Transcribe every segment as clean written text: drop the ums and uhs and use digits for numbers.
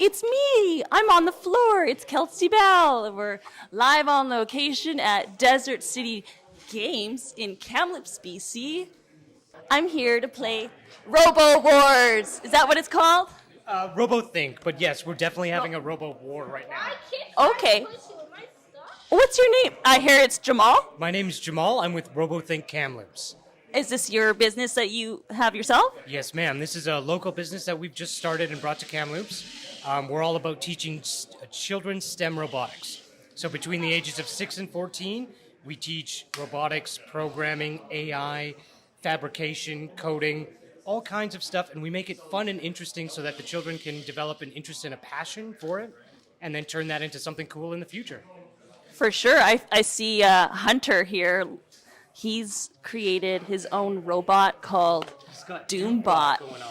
It's me. I'm on the floor. It's Kelsey Bell. We're live on location at Desert City Games in Kamloops, BC. I'm here to play Robo Wars. Is that what it's called? RoboThink, but yes, we're definitely having a Robo War right now. Okay. What's your name? I hear it's Jamal. My name is Jamal. I'm with RoboThink Kamloops. Is this your business that you have yourself? Yes, ma'am. This is a local business that we've just started and brought to Kamloops. We're all about teaching children STEM robotics. So between the ages of 6 and 14, we teach robotics, programming, AI, fabrication, coding, all kinds of stuff, and we make it fun and interesting so that the children can develop an interest and a passion for it, and then turn that into something cool in the future. For sure. I see Hunter here. He's created his own robot called Doombot, going on.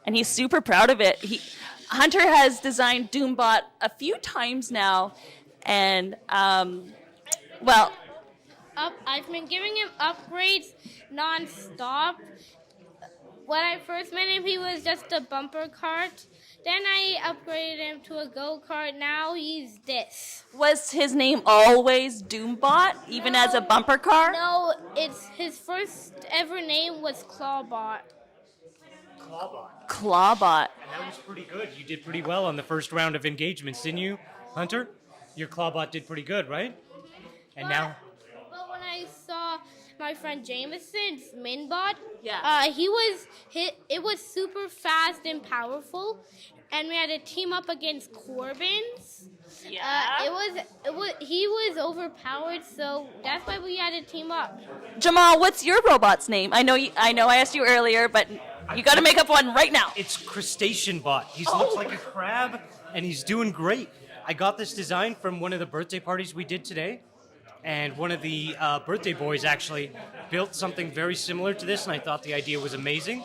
and he's super proud of it. Hunter has designed Doombot a few times now, and I've been giving him upgrades non-stop. When I first met him, he was just a bumper cart. Then I upgraded him to a go-kart. Now he's this. Was his name always Doombot, even as a bumper car? No, it's his first ever name was Clawbot. Clawbot. And that was pretty good. You did pretty well on the first round of engagements, didn't you, Hunter? Your Clawbot did pretty good, right? And now... But when I saw my friend Jameson's Minbot, Yeah. it was super fast and powerful, and we had to team up against Corbin's. Yeah. He was overpowered, so that's why we had to team up. Jamal, what's your robot's name? I know I asked you earlier, but you got to make up one right now. It's Crustacean Bot. He looks like a crab, and he's doing great. I got this design from one of the birthday parties we did today, and one of the birthday boys actually built something very similar to this, and I thought the idea was amazing.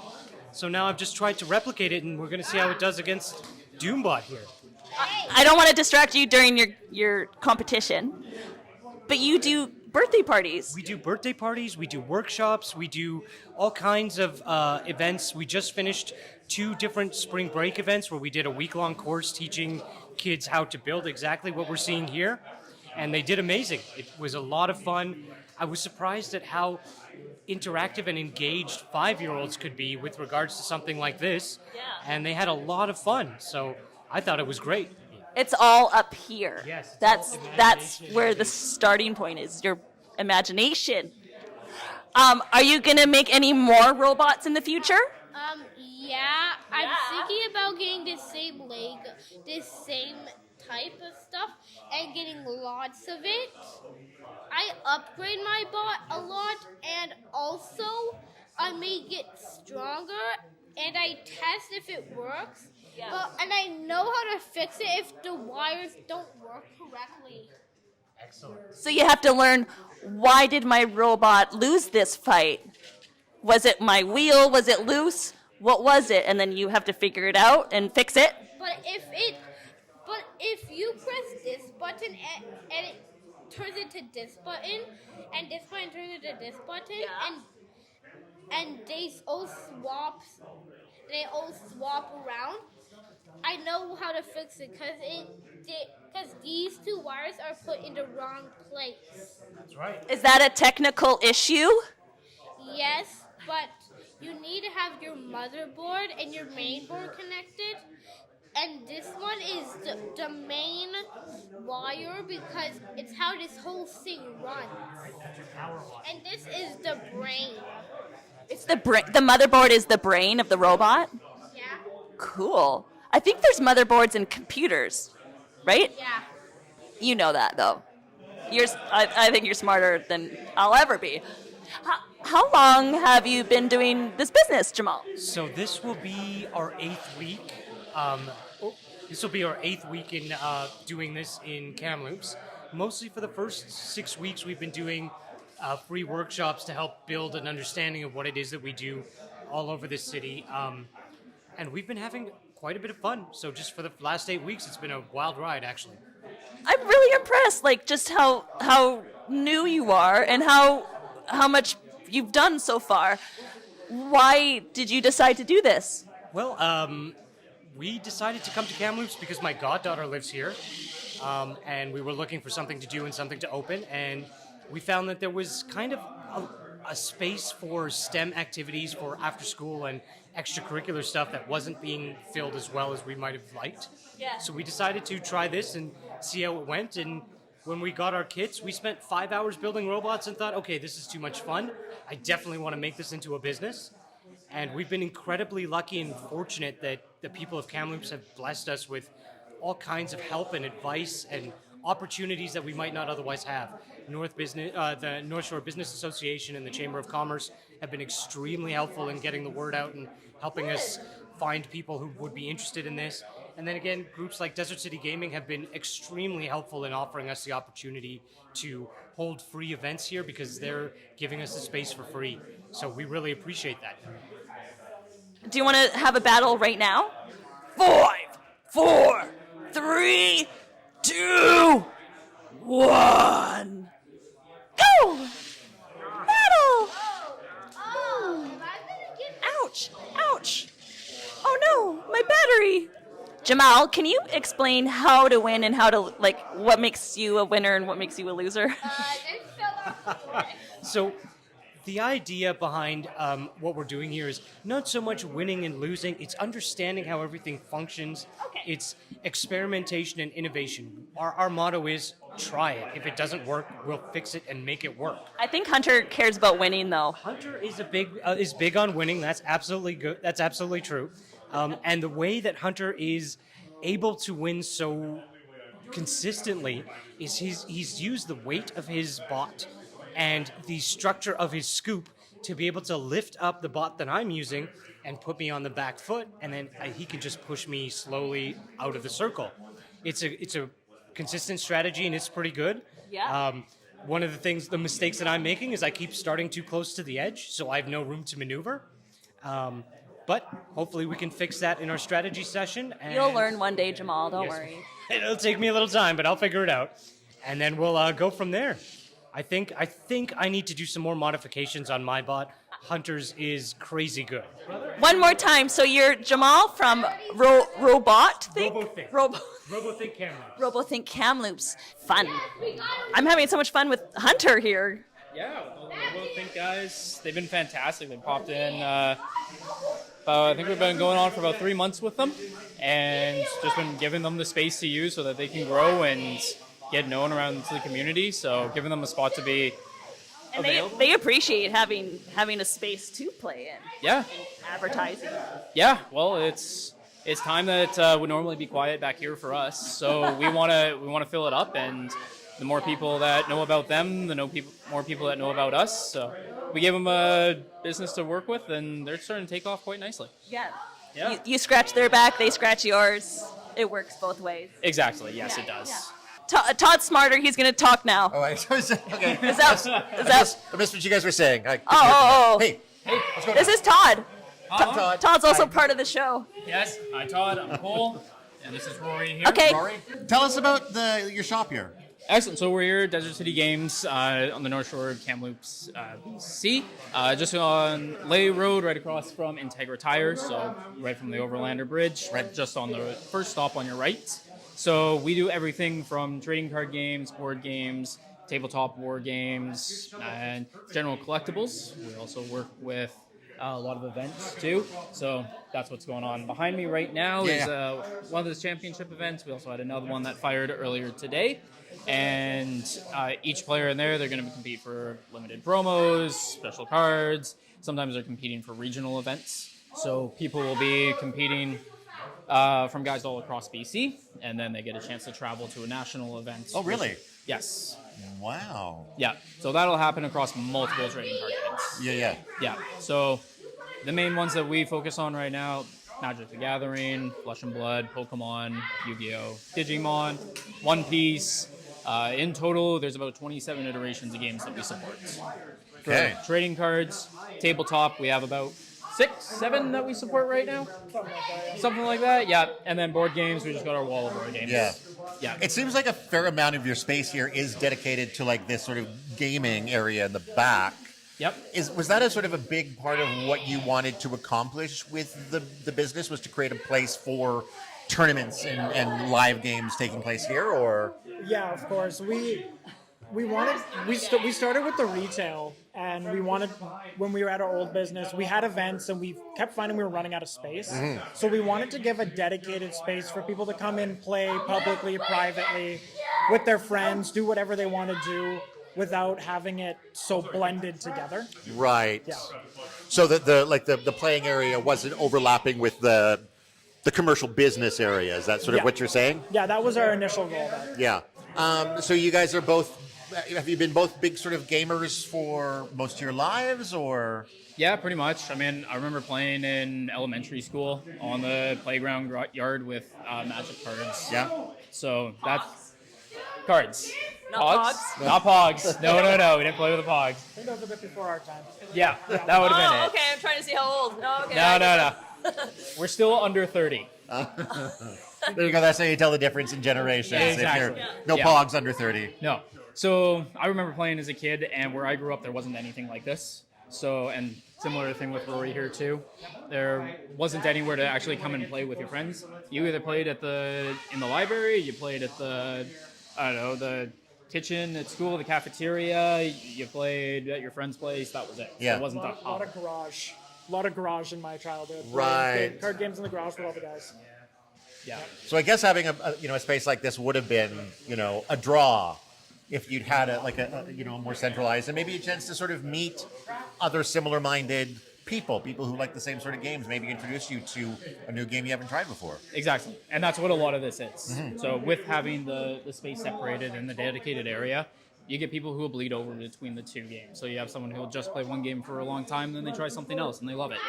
So now I've just tried to replicate it, and we're going to see how it does against Doombot here. I don't want to distract you during your competition, but you do birthday parties. We do birthday parties, we do workshops, we do all kinds of events. We just finished 2 different spring break events where we did a week-long course teaching kids how to build exactly what we're seeing here, and they did amazing. It was a lot of fun. I was surprised at how interactive and engaged 5-year-olds could be with regards to something like this, and they had a lot of fun, so I thought it was great. It's all up here. Yes, it's That's where the starting point is, your imagination. Are you going to make any more robots in the future? Yeah, I'm thinking about getting the same type of stuff, and getting lots of it. I upgrade my bot a lot, and also I make it stronger, and I test if it works. And I know how to fix it if the wires don't work correctly. Excellent. So you have to learn, why did my robot lose this fight? Was it my wheel? Was it loose? What was it? And then you have to figure it out and fix it. But if you press this button and it turns into this button, and this button turns into this button, and they all swap around, I know how to fix it because these 2 wires are put in the wrong place. That's right. Is that a technical issue? Yes, but you need to have your motherboard and your main board connected. And this one is the main wire because it's how this whole thing runs. And this is the brain. It's the brain. The motherboard is the brain of the robot? Yeah. Cool. I think there's motherboards in computers, right? Yeah. You know that, though. I think you're smarter than I'll ever be. How long have you been doing this business, Jamal? So this will be our 8th week. This will be our 8th week in doing this in Kamloops. Mostly for the first 6 weeks, we've been doing free workshops to help build an understanding of what it is that we do all over the city. And we've been having quite a bit of fun. So just for the last 8 weeks, it's been a wild ride, actually. I'm really impressed, just how new you are and how much you've done so far. Why did you decide to do this? Well, we decided to come to Kamloops because my goddaughter lives here, and we were looking for something to do and something to open, and we found that there was kind of a space for STEM activities for after school and extracurricular stuff that wasn't being filled as well as we might have liked. Yeah. So we decided to try this and see how it went, and when we got our kits, we spent 5 hours building robots and thought, okay, this is too much fun. I definitely want to make this into a business. And we've been incredibly lucky and fortunate that the people of Kamloops have blessed us with all kinds of help and advice and opportunities that we might not otherwise have. The North Shore Business Association and the Chamber of Commerce have been extremely helpful in getting the word out and helping us find people who would be interested in this. And then again, groups like Desert City Gaming have been extremely helpful in offering us the opportunity to hold free events here because they're giving us the space for free. So we really appreciate that. Do you want to have a battle right now? 5, 4, 3, 2, 1. Go! Battle! Ouch! Ouch! Oh no, my battery! Jamal, can you explain how to win and how to, like, what makes you a winner and what makes you a loser? So the idea behind what we're doing here is not so much winning and losing, it's understanding how everything functions. Okay. It's experimentation and innovation. Our motto is try it. If it doesn't work, we'll fix it and make it work. I think Hunter cares about winning, though. Hunter is is big on winning. That's absolutely good. That's absolutely true. And the way that Hunter is able to win so consistently is he's used the weight of his bot and the structure of his scoop to be able to lift up the bot that I'm using and put me on the back foot, and then he can just push me slowly out of the circle. It's a consistent strategy, and it's pretty good. Yeah. One of the mistakes that I'm making is I keep starting too close to the edge, so I have no room to maneuver. But hopefully we can fix that in our strategy session. And You'll learn one day, Jamal. Don't Yes. worry. It'll take me a little time, but I'll figure it out. And then we'll go from there. I think I need to do some more modifications on my bot. Hunter's is crazy good. One more time. So you're Jamal from Robot Think? RoboThink. RoboThink Kamloops. RoboThink Kamloops. Fun. I'm having so much fun with Hunter here. Yeah, well, the RoboThink guys, they've been fantastic. They popped in, I think we've been going on for about 3 months with them, and just been giving them the space to use so that they can grow and get known around the community. So giving them a spot to be And available. they appreciate having a space to play in. Yeah, Advertising. yeah. Well, it's time that would normally be quiet back here for us. So we want to fill it up, and the more people that know about them, more people that know about us. So we gave them a business to work with, and they're starting to take off quite nicely. Yeah. Yeah. You scratch their back, they scratch yours. It works both ways. Exactly. Yes, Yeah, it does. yeah. Todd's smarter. He's going to talk now. Oh, okay. Is that? I missed what you guys were saying. Oh. Hey, what's going This on? is Todd. Todd. Todd's also Hi. part of the show. Yes. Hi, Todd. I'm Cole, and this is Rory here. Okay. Rory, tell us about your shop here. Excellent. So we're here at Desert City Games on the North Shore of Kamloops, BC, just on Lay Road, right across from Integra Tires, so right from the Overlander Bridge, right just on the first stop on your right. So we do everything from trading card games, board games, tabletop war games, and general collectibles. We also work with a lot of events too. So that's what's going on. Behind me right now is one of those championship events. We also had another one that fired earlier today. And each player in there, they're going to compete for limited promos, special cards. Sometimes they're competing for regional events. So people will be competing from guys all across BC, and then they get a chance to travel to a national event. Oh, really? Yes. Wow. Yeah. So that'll happen across multiple trading card games. Yeah. Yeah. So the main ones that we focus on right now: Magic the Gathering, Flesh and Blood, Pokemon, Yu-Gi-Oh, Digimon, One Piece. In total, there's about 27 iterations of games that we support. For Okay. trading cards, tabletop, we have about 6, 7 that we support right now. Something like that, yeah. And then board games, we just got our wall of board games. Yeah. Yeah. It seems like a fair amount of your space here is dedicated to like this sort of gaming area in the back. Yep. Was that a sort of a big part of what you wanted to accomplish with the business? Was to create a place for tournaments and live games taking place here, or? Yeah, of course. We started with the retail, and we wanted, when we were at our old business, we had events, and we kept finding we were running out of space. So we wanted to give a dedicated space for people to come in, play publicly, privately, with their friends, do whatever they want to do without having it so blended together. Right. Yeah. So that the playing area wasn't overlapping with the commercial business area. Is that sort of Yeah. what you're saying? Yeah, that was our initial goal there. Yeah. So you guys are both. Have you been both big sort of gamers for most of your lives, or? Yeah, pretty much. I mean, I remember playing in elementary school on the playground yard with Magic cards. Yeah. So that's cards. Not Pogs? Not Pogs. No. We didn't play with the Pogs. I think that was a bit before our time. Yeah, that would have been Oh, it. okay. I'm trying to see how old. No, okay. No. We're still under 30. There you go. That's how you tell the difference in generations. Yeah, exactly. If you're, no Yeah. pogs under 30. No. So I remember playing as a kid, and where I grew up, there wasn't anything like this. So, and similar thing with Rory here too. There wasn't anywhere to actually come and play with your friends. You either played in the library, you played at the kitchen at school, the cafeteria, you played at your friend's place. That was it. Yeah. So it wasn't A lot of garage. A lot of garage in my childhood. Right. Card games in the garage with all the guys. Yeah. So I guess having a space like this would have been a draw if you'd had a more centralized and maybe a chance to sort of meet other similar minded people who like the same sort of games, maybe introduce you to a new game you haven't tried before. Exactly. And that's what a lot of this is. So with having the space separated in the dedicated area, you get people who will bleed over between the two games. So you have someone who will just play one game for a long time, then they try something else and they love it.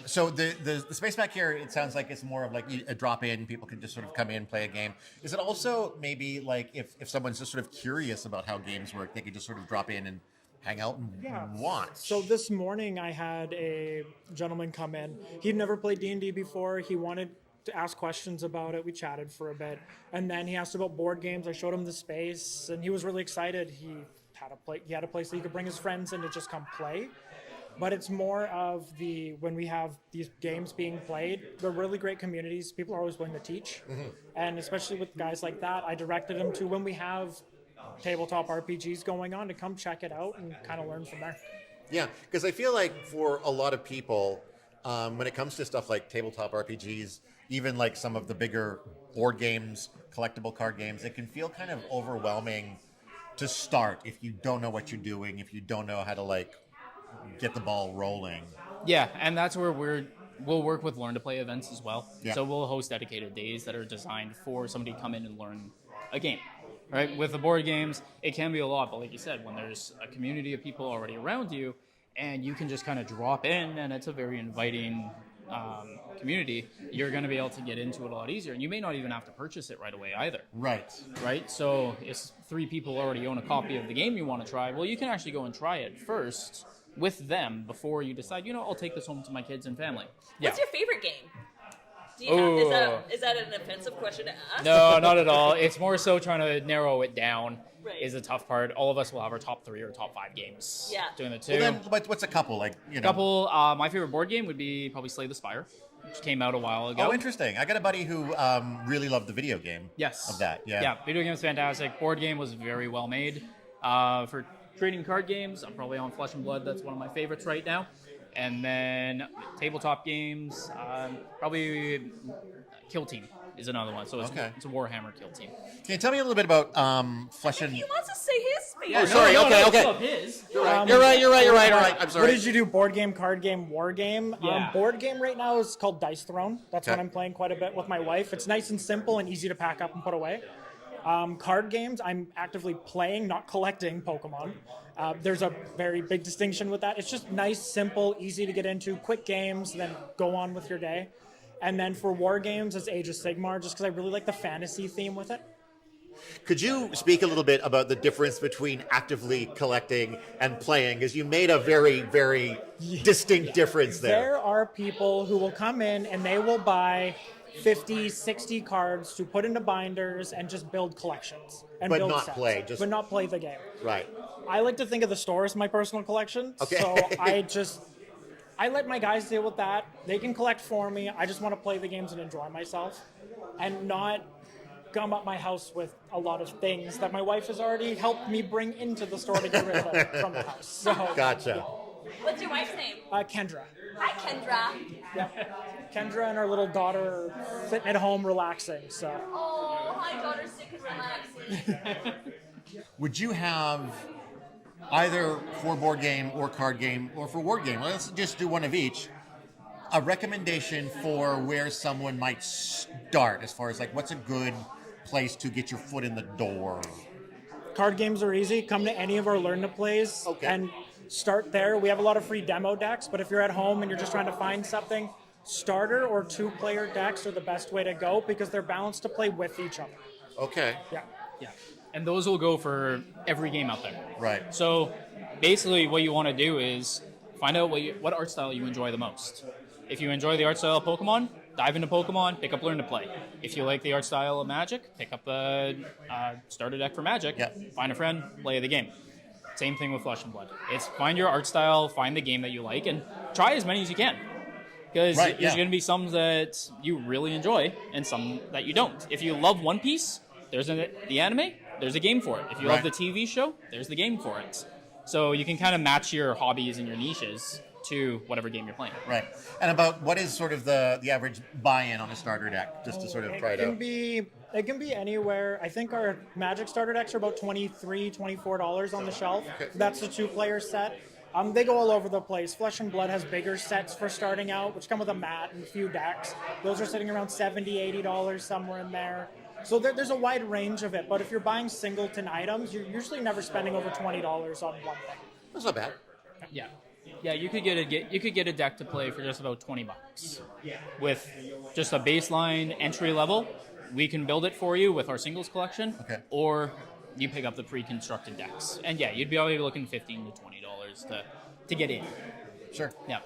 So the space back here, it sounds like it's more of like a drop in. People can just sort of come in, play a game. Is it also maybe like if someone's just sort of curious about how games work, they could just sort of drop in and hang out and watch? So this morning I had a gentleman come in. He'd never played D&D before. He wanted to ask questions about it. We chatted for a bit. And then he asked about board games. I showed him the space and he was really excited. He had a place that he could bring his friends in to just come play. But it's more of when we have these games being played, they're really great communities. People are always willing to teach. And especially with guys like that, I directed them to when we have tabletop RPGs going on to come check it out and kind of learn from there. Yeah, because I feel like for a lot of people, when it comes to stuff like tabletop RPGs, even like some of the bigger board games, collectible card games, it can feel kind of overwhelming to start if you don't know what you're doing, if you don't know how to get the ball rolling. Yeah, and that's where we'll work with Learn to Play events as well. Yeah. So we'll host dedicated days that are designed for somebody to come in and learn a game. Right? With the board games, it can be a lot, but like you said, when there's a community of people already around you, and you can just kind of drop in, and it's a very inviting community, you're going to be able to get into it a lot easier, and you may not even have to purchase it right away either. Right. Right? So if 3 people already own a copy of the game you want to try, well, you can actually go and try it first with them before you decide, I'll take this home to my kids and family. What's your favorite game? Do you have, is that an offensive question to ask? No, not at all. It's more so trying to narrow it down is the tough part. All of us will have our top 3 or top 5 games. Yeah. Doing the 2. Well, then, what's a couple? My favorite board game would be probably Slay the Spire, which came out a while ago. Oh, interesting. I got a buddy who really loved the video game. Yes. Of that. Yeah. Yeah, video game is fantastic. Board game was very well made. For trading card games, I'm probably on Flesh and Blood. That's one of my favorites right now. And then tabletop games, probably Kill Team is another one. So it's a Warhammer Kill Team. Can you tell me a little bit about Flesh and... He wants to say his favorite. Oh, sorry. Okay. His. You're right. I'm sorry. What did you do? Board game, card game, war game? Yeah. Board game right now is called Dice Throne. That's Okay. what I'm playing quite a bit with my wife. It's nice and simple and easy to pack up and put away. Card games, I'm actively playing, not collecting Pokemon. There's a very big distinction with that. It's just nice, simple, easy to get into, quick games, then go on with your day. And then for war games, it's Age of Sigmar, just because I really like the fantasy theme with it. Could you speak a little bit about the difference between actively collecting and playing? Because you made a very, very distinct difference there. There are people who will come in and they will buy 50, 60 cards to put into binders and just build collections. And But build not sets, play, but not play the game. Right. I like to think of the store as my personal collection. Okay. So I let my guys deal with that. They can collect for me. I just want to play the games and enjoy myself and not gum up my house with a lot of things that my wife has already helped me bring into the store to get rid of from the house. So, Gotcha. What's your wife's name? Kendra. Hi, Kendra. Yeah. Kendra and our little daughter sitting at home relaxing. So Oh, hi, daughter, sick and relaxing. Would you have either for board game or card game or for word game, let's just do one of each, a recommendation for where someone might start as far as like what's a good place to get your foot in the door? card games are easy. Come to any of our Learn to Plays and start there. We have a lot of free demo decks, but if you're at home and you're just trying to find something, starter or 2-player decks are the best way to go because they're balanced to play with each other. Okay. Yeah. Yeah. And those will go for every game out there. Right. So basically what you want to do is find out what art style you enjoy the most. If you enjoy the art style of Pokemon, dive into Pokemon, pick up Learn to Play. If you like the art style of Magic, pick up the starter deck for Magic, find a friend, play the game. Same thing with Flesh and Blood. It's find your art style, find the game that you like, and try as many as you can. Because there's going to be some that you really enjoy and some that you don't. If you love One Piece, there's the anime, there's a game for it. If you love the TV show, there's the game for it. So you can kind of match your hobbies and your niches to whatever game you're playing. Right. And about what is sort of the average buy-in on a starter deck, just to sort of try it out? It can be anywhere. I think our Magic starter decks are about $23, $24 on the shelf. That's the 2-player set. They go all over the place. Flesh and Blood has bigger sets for starting out, which come with a mat and a few decks. Those are sitting around $70, $80, somewhere in there. So there's a wide range of it. But if you're buying singleton items, you're usually never spending over $20 on one thing. That's not bad. Yeah. Yeah, you could get a deck to play for just about $20 with just a baseline entry level. We can build it for you with our singles collection, or you pick up the pre-constructed decks. And yeah, you'd be already looking $15 to $20 to get in. Sure. Yeah.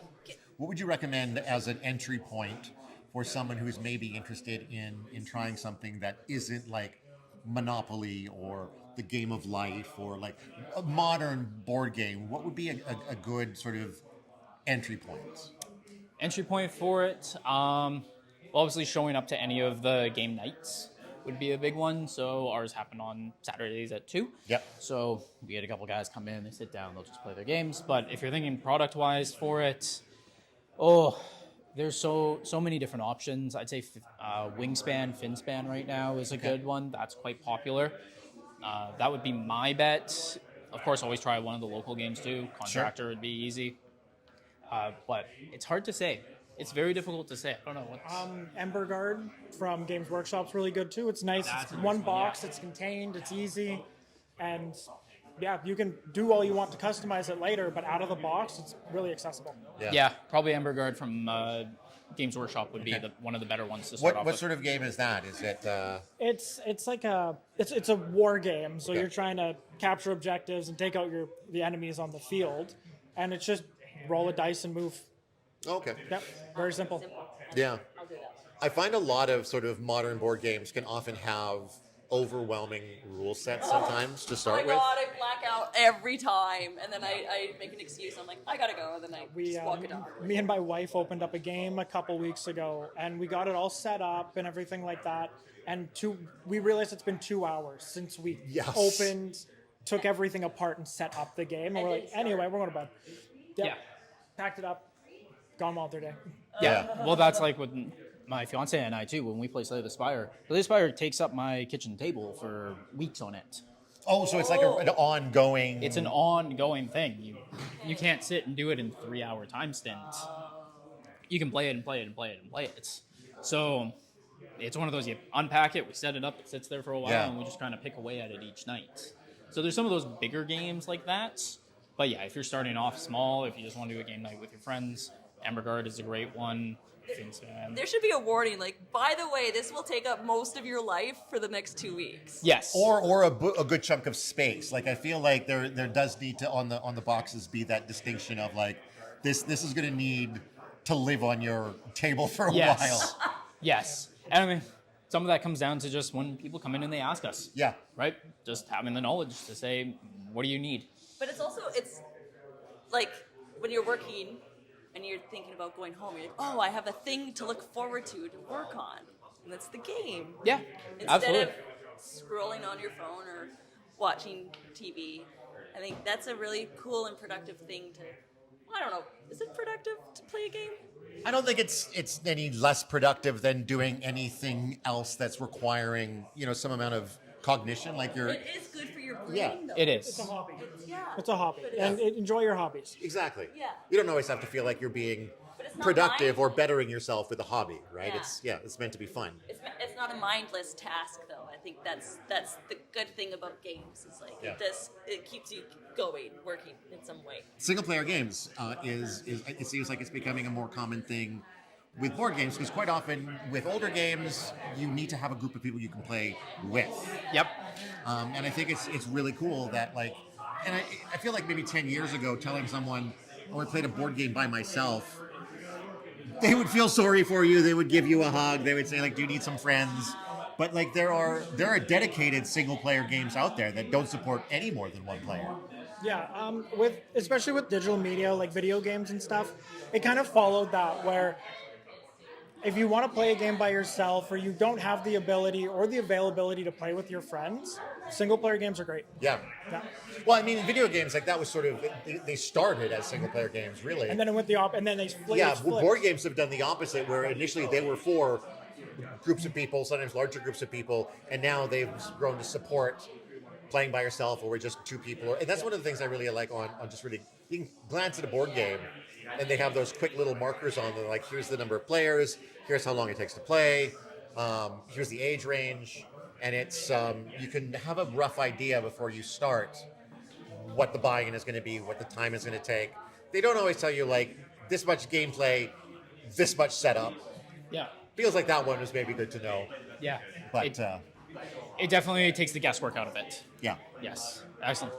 What would you recommend as an entry point for someone who's maybe interested in trying something that isn't like Monopoly or the Game of Life or like a modern board game? What would be a good sort of entry point? Entry point for it, obviously showing up to any of the game nights would be a big one. So ours happen on Saturdays at 2. Yep. So we had a couple guys come in, they sit down, they'll just play their games. But if you're thinking product-wise for it, there's so many different options. I'd say Wingspan, Finspan right now is a good one. That's quite popular. That would be my bet. Of course, always try one of the local games too. Contractor would be easy. But it's hard to say. It's very difficult to say. I don't know what's... Ember Guard from Games Workshop's really good too. It's nice. It's one box. It's contained. It's easy. And yeah, you can do all you want to customize it later, but out of the box, it's really accessible. Yeah, probably Ember Guard from Games Workshop would be one of the better ones to start off with. What sort of game is that? Is it... It's like it's a war game, so you're trying to capture objectives and take out the enemies on the field, and it's just roll a dice and move. Okay. Yep, very simple. Yeah. I find a lot of sort of modern board games can often have overwhelming rule sets sometimes to start with. Oh my god, I black out every time, and then I make an excuse. I'm like, I gotta go, and then I just walk it down. Me and my wife opened up a game a couple weeks ago, and we got it all set up and everything like that. And we realized it's been 2 hours since we opened, took everything apart, and set up the game. And we're like, anyway, we're going to bed. Yeah. Packed it up, gone all through day. Yeah. Well, that's like with my fiance and I too when we play Slay the Spire. Slay the Spire takes up my kitchen table for weeks on it. Oh, so it's like an ongoing... It's an ongoing thing. You can't sit and do it in 3-hour time stint. You can play it and play it and play it and play it. So it's one of those, you unpack it, we set it up, it sits there for a while, and we just kind of pick away at it each night. So there's some of those bigger games like that. But yeah, if you're starting off small, if you just want to do a game night with your friends, Ember Guard is a great one. things, man. There should be a warning, like, by the way, this will take up most of your life for the next 2 weeks. Yes. Or a good chunk of space. Like I feel like there does need to on the boxes be that distinction of like this is going to need to live on your table for a Yes. while. Yes. And I mean, some of that comes down to just when people come in and they ask us. Yeah. Right? Just having the knowledge to say, what do you need? But it's like when you're working and you're thinking about going home, you're like, oh, I have a thing to look forward to work on. And that's the game. Yeah, Instead absolutely. of scrolling on your phone or watching TV. I think that's a really cool and productive thing to, I don't know, is it productive to play a game? I don't think it's any less productive than doing anything else that's requiring, some amount of cognition. Like you're It is good for your brain, Yeah. though. It is. It's a hobby. Yeah. It's a hobby, But and enjoy your hobbies. exactly. Yeah. You don't always have to feel like you're being But it's not productive or mindless. bettering yourself with a hobby, right? Yeah. It's meant to be fun. It's not a mindless task, though. I think that's the good thing about games. Is like Yeah. it keeps you going, working in some way. Single player games is it seems like it's becoming a more common thing with board games because quite often with older games you need to have a group of people you can play with. Yep. And I think it's really cool that and I feel like maybe 10 years ago telling someone, oh, I played a board game by myself, they would feel sorry for you. They would give you a hug. They would say like, do you need some friends? But like there are dedicated single player games out there that don't support any more than one player. Yeah, especially with digital media like video games and stuff, it kind of followed that where if you want to play a game by yourself or you don't have the ability or the availability to play with your friends, single player games are great. Yeah. Yeah. Well, I mean, video games like that was sort of they started as single player games, really. And then it went and then they split. yeah, it flipped. board games have done the opposite, where initially they were for groups of people, sometimes larger groups of people, and now they've grown to support playing by yourself or with just two people. And that's one of the things I really like on just really, you can glance at a board game and they have those quick little markers on them, like here's the number of players, here's how long it takes to play, here's the age range, and it's you can have a rough idea before you start what the buy-in is going to be, what the time is going to take. They don't always tell you like this much gameplay, this much setup. Yeah. Feels like that one was maybe good to know, Yeah. but It definitely takes the guesswork out of it. yeah. Yes. Excellent.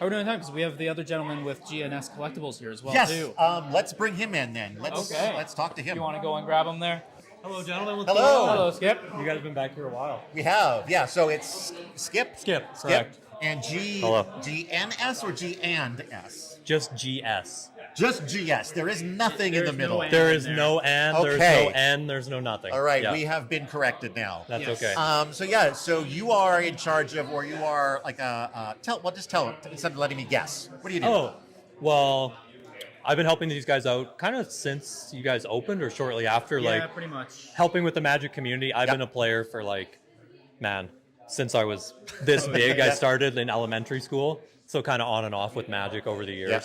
How are we doing time? Because we have the other gentleman with GNS Collectibles here as well, Yes, too. let's bring him in then. Okay. Let's talk to him. You want to go and grab him there? Hello, gentlemen. What's Hello. going on? Hello, Skip. You guys have been back here a while. We have, yeah. So it's Skip, Correct. and Hello. GNS or G and S. Just GS. Just GS. There is nothing in the There's middle. no There is no and, there's Okay. no N, there's no nothing. All right, Yeah. we have been corrected now. That's Yes. okay. So you are in charge of, or you are like just tell it instead of letting me guess. What do you do? Oh, well, I've been helping these guys out kind of since you guys opened or shortly after, Yeah, like pretty much. helping with the Magic community. I've Yep. been a player for since I was this big. I started in elementary school, so kind of on and off with Magic over the years. Yep.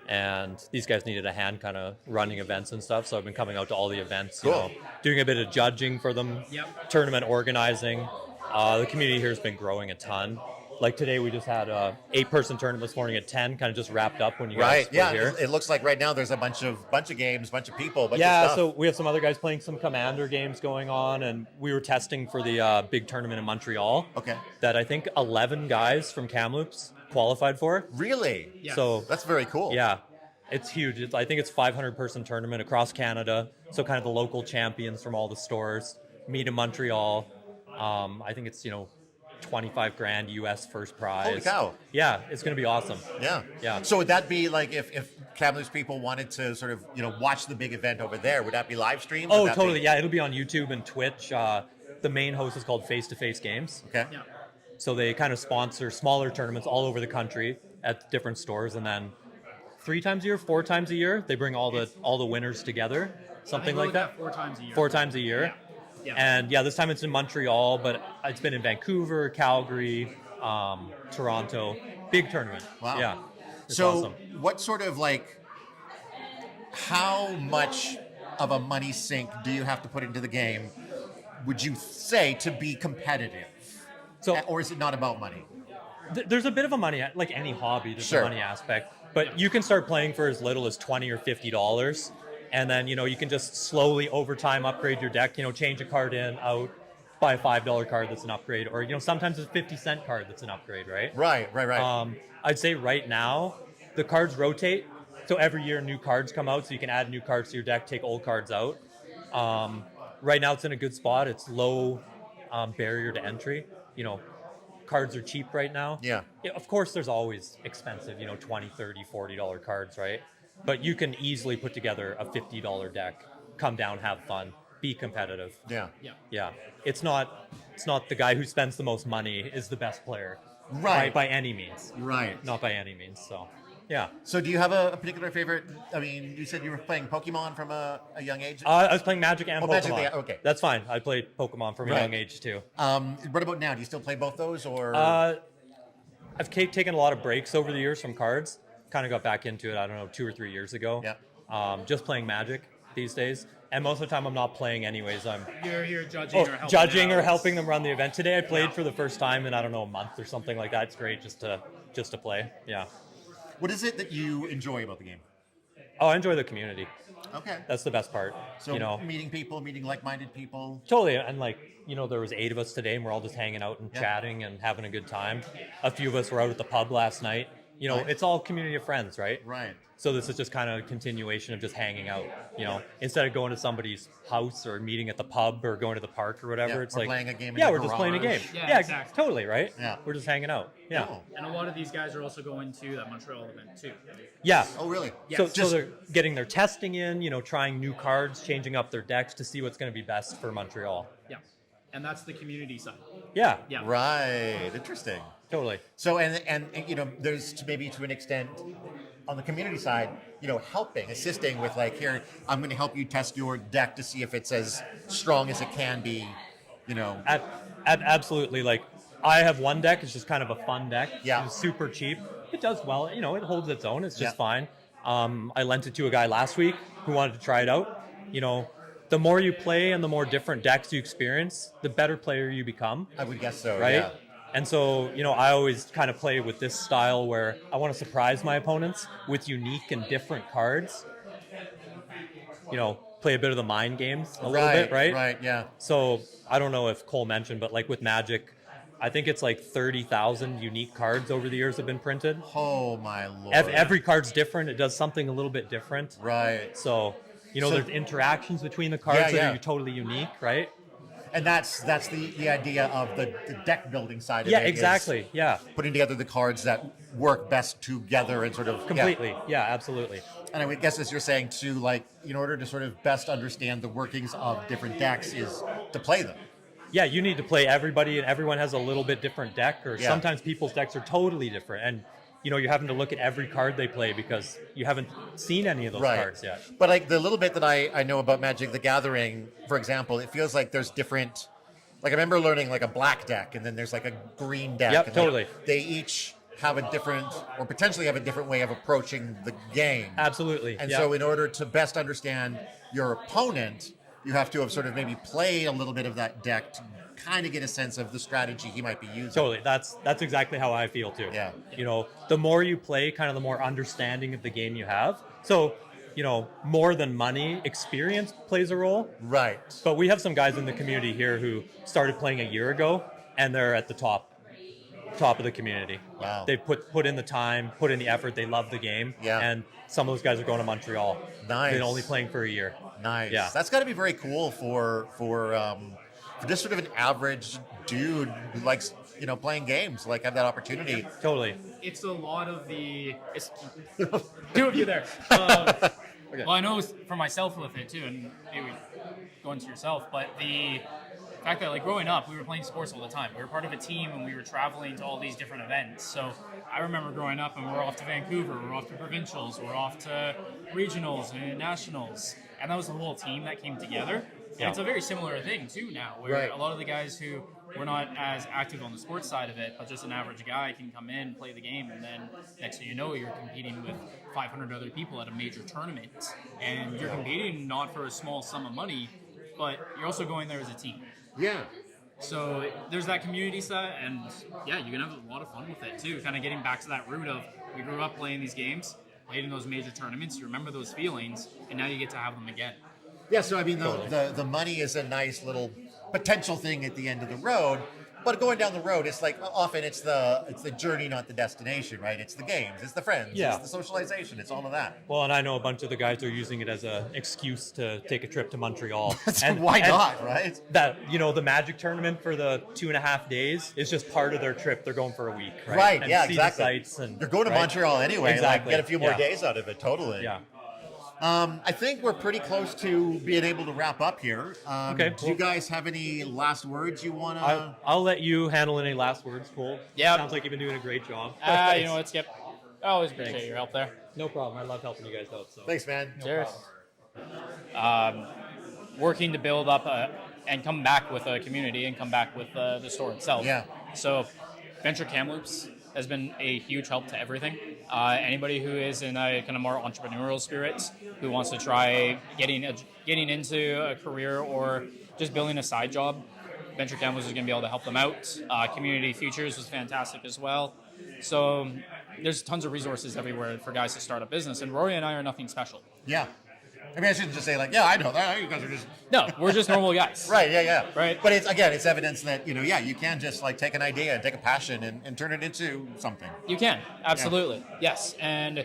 And these guys needed a hand kind of running events and stuff, so I've been coming out to all the events, Cool. doing a bit of judging for them, Yep. tournament organizing. The community here has been growing a ton. Like today, we just had a 8-person tournament this morning at 10, kind of just wrapped up when you Right. guys Yeah. were here. It looks like right now there's a bunch of games, bunch of people, bunch of Yeah, stuff. so we have some other guys playing some Commander games going on, and we were testing for the big tournament in Montreal. Okay. That I think 11 guys from Kamloops qualified for. Really? Yeah. So That's very cool. yeah, it's huge. I think it's 500-person tournament across Canada. So kind of the local champions from all the stores meet in Montreal. I think it's 25 grand US first prize. Holy cow. Yeah, it's gonna be awesome. Yeah. Yeah. So would that be like if Kamloops people wanted to sort of watch the big event over there? Would that be live streamed? Oh, Would that totally. be- Yeah, it'll be on YouTube and Twitch. The main host is called Face to Face Games. Okay. Yeah. So they kind of sponsor smaller tournaments all over the country at different stores, and then 3 times a year, 4 times a year, they bring all the winners together, something like that. 4 times a year. 4 times a year. Yeah. Yeah. And yeah, this time it's in Montreal, but it's been in Vancouver, Calgary, Toronto. Big tournament. Wow. Yeah. It's So awesome. what sort of how much of a money sink do you have to put into the game, would you say, to be competitive? So Or is it not about money? There's a bit of a money, like any hobby, there's Sure. a money aspect. But you can start playing for as little as $20 or $50, and then you can just slowly over time upgrade your deck. Change a card in, out, buy a $5 card that's an upgrade, or sometimes it's a 50-cent card that's an upgrade, right? Right. I'd say right now the cards rotate, so every year new cards come out, so you can add new cards to your deck, take old cards out. Right now it's in a good spot. It's low barrier to entry. Cards are cheap right now. Yeah. Of course, there's always expensive, $20, $30, $40 cards, right? But you can easily put together a $50 deck, come down, have fun, be competitive. Yeah. It's not the guy who spends the most money is the best player. Right. By any means. Right. Not by any means. So, yeah. So do you have a particular favorite? I mean, you said you were playing Pokemon from a young age. I was playing Magic and Pokemon. Magic, okay. That's fine. I played Pokemon from a young age too. What about now? Do you still play both those, or? I've taken a lot of breaks over the years from cards. Kind of got back into it, I don't know, 2 or 3 years ago. Yeah. Just playing Magic these days. And most of the time I'm not playing anyways. You're here judging or helping them run the event. Today I played for the first time in, I don't know, a month or something like that. It's great just to play. Yeah. What is it that you enjoy about the game? Oh, I enjoy the community. Okay. That's the best part. So meeting people, meeting like-minded people. Totally. And there was 8 of us today and we're all just hanging out and chatting and having a good time. A few of us were out at the pub last night. It's all community of friends, right? Right. So this is just kind of a continuation of just hanging out, instead of going to somebody's house or meeting at the pub or going to the park or whatever. It's like playing a game. We're just playing a game. Yeah, exactly. Totally, right? Yeah. We're just hanging out. Yeah. Cool. And a lot of these guys are also going to that Montreal event too. Yeah. Oh, really? So they're getting their testing in, trying new cards, changing up their decks to see what's going to be best for Montreal. Yeah. And that's the community side. Yeah. Yeah. Right. Interesting. Totally. So and there's maybe to an extent on the community side, helping, assisting with here, I'm going to help you test your deck to see if it's as strong as it can be. Absolutely. I have one deck. It's just kind of a fun deck. Yeah. It's super cheap. It does well. It holds its own. It's just fine. I lent it to a guy last week who wanted to try it out. The more you play and the more different decks you experience, the better player you become. I would guess so. Right? Yeah. And so, I always kind of play with this style where I want to surprise my opponents with unique and different cards. Play a bit of the mind games a little bit, right? Right, yeah. So, I don't know if Cole mentioned, but with Magic, I think it's 30,000 unique cards over the years have been printed. Oh, my Lord. Every card's different. It does something a little bit different. Right. So, there's interactions between the cards that are totally unique, right? And that's the idea of the deck building side of it. Yeah, exactly. Yeah. Putting together the cards that work best together and sort of... Completely. Yeah, absolutely. And I would guess, as you're saying, too, in order to sort of best understand the workings of different decks is to play them. Yeah, you need to play everybody, and everyone has a little bit different deck, or sometimes people's decks are totally different. And, you're having to look at every card they play because you haven't seen any of those cards yet. But the little bit that I know about Magic the Gathering, for example, it feels like there's different... I remember learning a black deck, and then there's a green deck. Yep, and totally. They each have a different, or potentially have a different way of approaching the game. Absolutely. And so in order to best understand your opponent, you have to have sort of maybe played a little bit of that deck to kind of get a sense of the strategy he might be using. Totally. That's exactly how I feel too. Yeah. The more you play, kind of the more understanding of the game you have. So, more than money, experience plays a role. Right. But we have some guys in the community here who started playing a year ago, and they're at the top of the community. Wow. They put in the time, put in the effort. They love the game. Yeah. And some of those guys are going to Montreal. Nice. They've been only playing for a year. Nice. Yeah. That's got to be very cool for just sort of an average dude who likes playing games, have that opportunity. Totally. It's a lot of it's 2 of you there. Well, I know for myself with it too, and maybe going to yourself, but the fact that growing up, we were playing sports all the time. We were part of a team, and we were traveling to all these different events. So I remember growing up, and we're off to Vancouver, we're off to provincials, we're off to regionals and nationals, and that was the whole team that came together. And it's a very similar thing too now, where a lot of the guys who were not as active on the sports side of it, but just an average guy can come in, play the game, and then next thing you know, you're competing with 500 other people at a major tournament. And you're competing not for a small sum of money, but you're also going there as a team. Yeah. So there's that community side, and you can have a lot of fun with it too, kind of getting back to that root of we grew up playing these games, played in those major tournaments, you remember those feelings, and now you get to have them again. Yeah, so I mean, the money is a nice little potential thing at the end of the road, but going down the road, it's like often it's the journey, not the destination, right? It's the games, it's the friends, Yeah. it's the socialization, it's all of that. Well, and I know a bunch of the guys are using it as an excuse to take a trip to Montreal. Why not, right? That, the Magic tournament for the 2.5 days is just part of their trip. They're going for a week, right? Right, And yeah, see the exactly. sights and, You're going to right? Montreal anyway, Exactly. like get a few more Yeah. days out of it, totally. Yeah. I think we're pretty close to being able to wrap up here. Okay, Do you guys have any last words you want to? I'll let you handle any last words, Cole. Yeah. Sounds like you've been doing a great job. You know what, Skip? I always appreciate Thanks. your help there. No problem. I love helping you guys out. So. Thanks, man. Cheers. Working to build up and come back with a community and come back with the store itself. Yeah. So Venture Kamloops has been a huge help to everything. Anybody who is in a kind of more entrepreneurial spirit, who wants to try getting into a career or just building a side job, Venture Kamloops is going to be able to help them out. Community Futures was fantastic as well. So there's tons of resources everywhere for guys to start a business, and Rory and I are nothing special. Yeah. I mean, I shouldn't just say like, yeah, I know that. You guys are just No, we're just normal guys. right. Yeah. Right. But it's evidence that you can just like take an idea and take a passion and turn it into something. You can, absolutely. Yes. And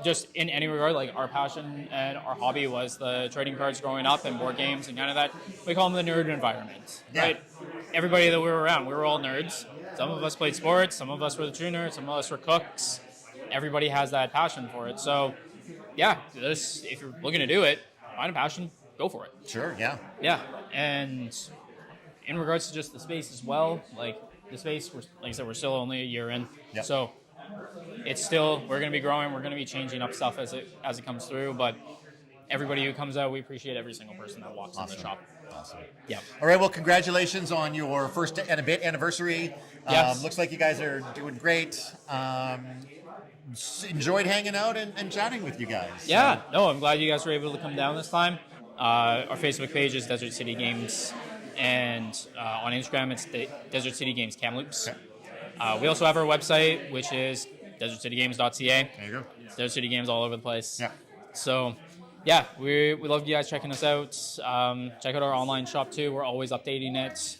just in any regard, like our passion and our hobby was the trading cards growing up and board games and kind of that. We call them the nerd environment, Yeah. right? Everybody that we were around, we were all nerds. Some of us played sports, some of us were the true nerds, some of us were cooks. Everybody has that passion for it. So, yeah, if you're looking to do it, find a passion, go for it. Sure. Yeah. Yeah, and in regards to just the space as well, like the space, like I said, we're still only a year in, Yep. so it's still, we're going to be growing, we're going to be changing up stuff as it comes through, but everybody who comes out, we appreciate every single person that walks in the shop. Awesome. Yeah. All right. Well, congratulations on your first and a bit anniversary. Yes. Looks like you guys are doing great. Enjoyed hanging out and chatting with you guys. Yeah, no, I'm glad you guys were able to come down this time. Our Facebook page is Desert City Games, and on Instagram it's Desert City Games Kamloops. Okay. We also have our website, which is desertcitygames.ca. There you go. Desert City Games all over the place. Yeah. So, yeah, we love you guys checking us out. Check out our online shop too. We're always updating it.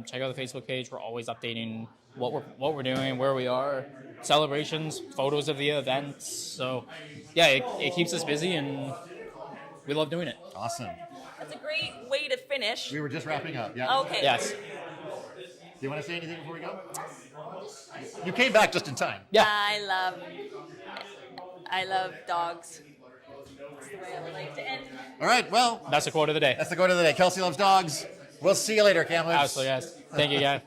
Check out the Facebook page. We're always updating what we're doing, where we are, celebrations, photos of the events. So, yeah, it keeps us busy, and we love doing it. Awesome. That's a great way to finish. We were just wrapping up. Yeah. Okay. Yes. Do you want to say anything before we go? You came back just in time. Yeah. I love dogs. That's the way I would like to end. All right. Well, That's the quote of the day. that's the quote of the day. Kelsey loves dogs. We'll see you later, Kamloops. Absolutely, yes. Thank you, guys.